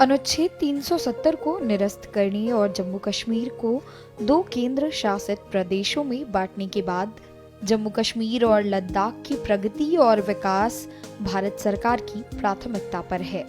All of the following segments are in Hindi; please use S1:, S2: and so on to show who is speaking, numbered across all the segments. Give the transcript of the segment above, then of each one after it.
S1: अनुच्छेद 370 को निरस्त करने और जम्मू कश्मीर को 2 केंद्र शासित प्रदेशों में बांटने के बाद जम्मू कश्मीर और लद्दाख की प्रगति और विकास भारत सरकार की प्राथमिकता पर है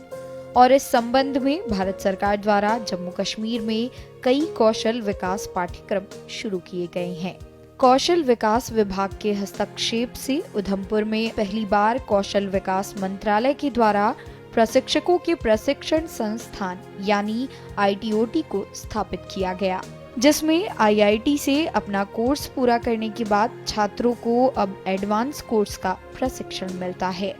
S1: और इस संबंध में भारत सरकार द्वारा जम्मू कश्मीर में कई कौशल विकास पाठ्यक्रम शुरू किए गए हैं। कौशल विकास विभाग के हस्तक्षेप से उधमपुर में पहली बार कौशल विकास मंत्रालय के द्वारा प्रशिक्षकों के प्रशिक्षण संस्थान यानी ITOT को स्थापित किया गया, जिसमें IIT से अपना कोर्स पूरा करने के बाद छात्रों को अब एडवांस कोर्स का प्रशिक्षण मिलता है।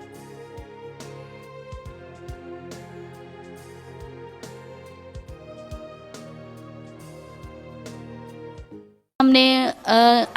S2: हमने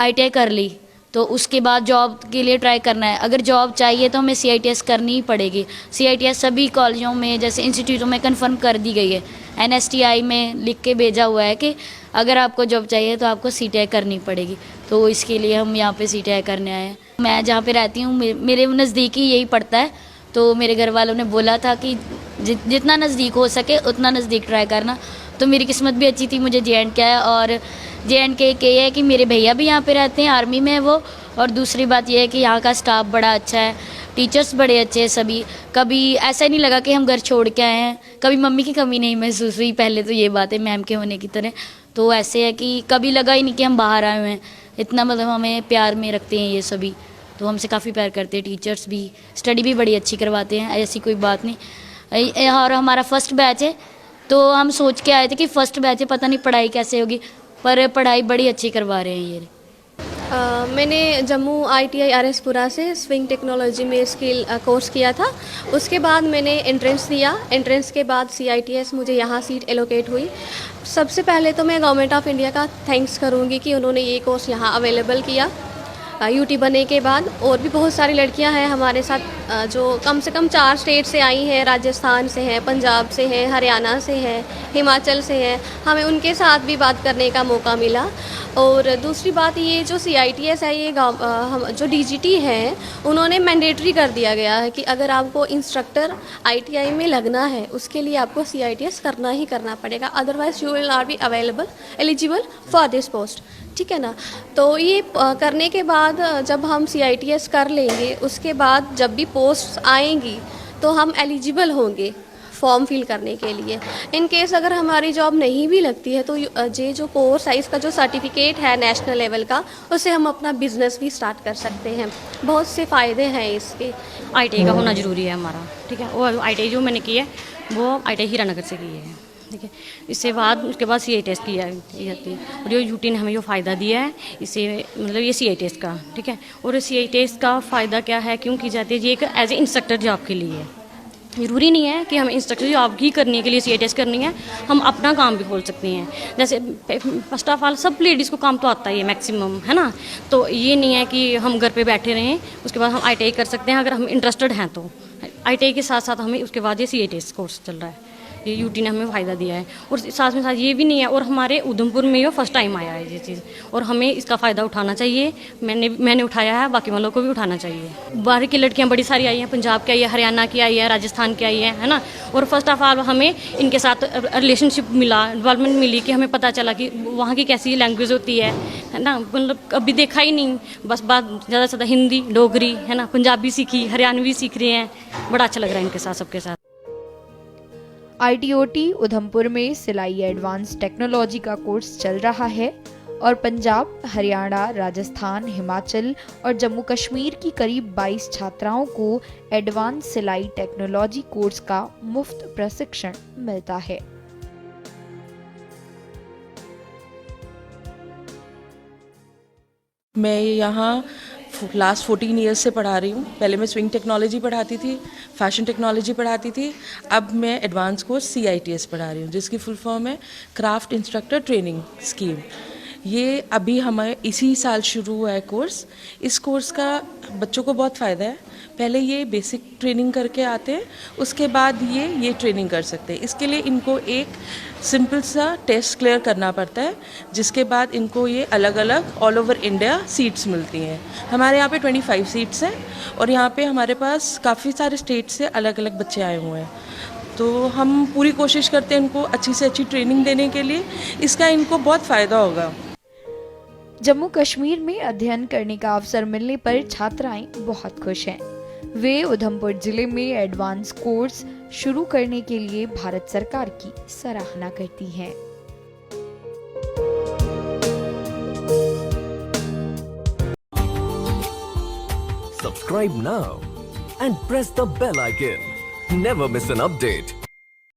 S2: ITI कर ली तो उसके बाद जॉब के लिए ट्राई करना है। अगर जॉब चाहिए तो हमें CITS करनी ही पड़ेगी। CITS सभी कॉलेजों में जैसे इंस्टीट्यूटों में कंफर्म कर दी गई है। NSTI में लिख के भेजा हुआ है कि अगर आपको जॉब चाहिए तो आपको CTI करनी पड़ेगी। तो इसके लिए हम यहाँ पे CTI करने आए हैं। मैं जहाँ पे रहती हूँ मेरे नज़दीक ही यही पड़ता है, तो मेरे घर वालों ने बोला था कि जितना नज़दीक हो सके उतना नज़दीक ट्राई करना। तो मेरी किस्मत भी अच्छी थी, मुझे JNK आया। और JNK के ये है कि मेरे भैया भी यहाँ पे रहते हैं, आर्मी में है वो। और दूसरी बात ये है कि यहाँ का स्टाफ बड़ा अच्छा है, टीचर्स बड़े अच्छे हैं सभी। कभी ऐसा नहीं लगा कि हम घर छोड़ के आए हैं, कभी मम्मी की कमी नहीं महसूस हुई। पहले तो ये बात है मैम के होने की तरह, तो ऐसे है कि कभी लगा ही नहीं कि हम बाहर आए हुए हैं। इतना मतलब हमें प्यार में रखते हैं ये सभी, तो हमसे काफ़ी प्यार करते हैं। टीचर्स भी स्टडी भी बड़ी अच्छी करवाते हैं, ऐसी कोई बात नहीं। और हमारा फर्स्ट बैच है, तो हम सोच के आए थे कि फ़र्स्ट बैच है, पता नहीं पढ़ाई कैसे होगी, पर पढ़ाई बड़ी अच्छी करवा रहे हैं ये।
S3: मैंने जम्मू ITI RS-पुरा से स्विंग टेक्नोलॉजी में स्किल कोर्स किया था। उसके बाद मैंने एंट्रेंस दिया। एंट्रेंस के बाद CITS मुझे यहाँ सीट एलोकेट हुई। सबसे पहले तो मैं गवर्नमेंट ऑफ इंडिया का थैंक्स करूँगी कि उन्होंने ये कोर्स यहाँ अवेलेबल किया। UT बनने के बाद और भी बहुत सारी लड़कियां हैं हमारे साथ जो कम से कम 4 स्टेट से आई हैं, राजस्थान से हैं, पंजाब से हैं, हरियाणा से हैं, हिमाचल से हैं। हमें उनके साथ भी बात करने का मौका मिला। और दूसरी बात ये जो CITS है, ये जो DGT है उन्होंने मैंडेटरी कर दिया गया है कि अगर आपको इंस्ट्रक्टर ITI में लगना है उसके लिए आपको CITS करना ही करना पड़ेगा, otherwise you will not be eligible for this post. ठीक है ना। तो ये करने के बाद जब हम CITS कर लेंगे, उसके बाद जब भी पोस्ट आएंगी तो हम एलिजिबल होंगे फॉर्म फिल करने के लिए। इन केस अगर हमारी जॉब नहीं भी लगती है तो ये जो कोर्स है, इसका जो सर्टिफिकेट है नेशनल लेवल का, उससे हम अपना बिजनेस भी स्टार्ट कर सकते हैं। बहुत से फ़ायदे हैं इसके।
S4: ITI का होना ज़रूरी है हमारा, ठीक है। और ITI जो मैंने की है वो ITI हीरानगर से की है, ठीक है। इससे बाद उसके बाद CITS की जाती है। और जो UT ने हमें जो फ़ायदा दिया है इसे मतलब ये CITS का, ठीक है। और CITS का फ़ायदा क्या है, क्यों की जाती है, ये एक एज ए इंस्ट्रक्टर जॉब के लिए है। ज़रूरी नहीं है कि हमें इंस्ट्रक्टर जॉब ही करने के लिए CITS करनी है, हम अपना काम भी खोल सकते हैं। जैसे फर्स्ट ऑफ ऑल सब लेडीज़ को काम तो आता ही है मैक्सिमम, है ना। तो ये नहीं है कि हम घर पे बैठे रहें, उसके बाद हम ITI कर सकते हैं अगर हम इंटरेस्टेड हैं तो। ITI के साथ साथ हमें उसके बाद ये CITS कोर्स चल रहा है, ये UT ने हमें फ़ायदा दिया है। और साथ में साथ ये भी नहीं है, और हमारे उधमपुर में ये फर्स्ट टाइम आया है ये चीज़, और हमें इसका फ़ायदा उठाना चाहिए। मैंने उठाया है, बाकी वालों को भी उठाना चाहिए। बाहर की लड़कियां बड़ी सारी आई हैं, पंजाब की आई है, हरियाणा की आई है, राजस्थान की आई है ना। और फर्स्ट ऑफ ऑल हमें इनके साथ रिलेशनशिप मिला, डेवलपमेंट मिली कि हमें पता चला कि वहाँ की कैसी लैंग्वेज होती है ना। मतलब कभी देखा ही नहीं, बस बात ज़्यादा से ज़्यादा हिंदी, डोगरी, है ना, पंजाबी सीखी, हरियाणवी सीख रहे हैं। बड़ा अच्छा लग रहा है इनके साथ, सबके साथ।
S1: ITOT उधमपुर में सिलाई एडवांस टेक्नोलॉजी का कोर्स चल रहा है और पंजाब, हरियाणा, राजस्थान, हिमाचल और जम्मू कश्मीर की करीब 22 छात्राओं को एडवांस सिलाई टेक्नोलॉजी कोर्स का मुफ्त प्रशिक्षण मिलता है।
S5: मैं यहाँ लास्ट 14 ईयर्स से पढ़ा रही हूँ। पहले मैं स्विंग टेक्नोलॉजी पढ़ाती थी, फैशन टेक्नोलॉजी पढ़ाती थी। अब मैं एडवांस कोर्स CITS पढ़ा रही हूँ, जिसकी फुल फॉर्म है क्राफ्ट इंस्ट्रक्टर ट्रेनिंग स्कीम। ये अभी हमें इसी साल शुरू हुआ है कोर्स। इस कोर्स का बच्चों को बहुत फ़ायदा है। पहले ये बेसिक ट्रेनिंग करके आते हैं, उसके बाद ये ट्रेनिंग कर सकते हैं। इसके लिए इनको एक सिंपल सा टेस्ट क्लियर करना पड़ता है, जिसके बाद इनको ये अलग अलग ऑल ओवर इंडिया सीट्स मिलती हैं। हमारे यहाँ पे 25 सीट्स हैं और यहाँ पे हमारे पास काफ़ी सारे स्टेट से अलग अलग बच्चे आए हुए हैं। तो हम पूरी कोशिश करते हैं इनको अच्छी से अच्छी ट्रेनिंग देने के लिए, इसका इनको बहुत फ़ायदा होगा।
S1: जम्मू कश्मीर में अध्ययन करने का अवसर मिलने पर छात्राएं बहुत खुश हैं। वे उधमपुर जिले में एडवांस कोर्स शुरू करने के लिए भारत सरकार की सराहना करती हैं।
S6: Subscribe now and press the bell icon. Never miss an update.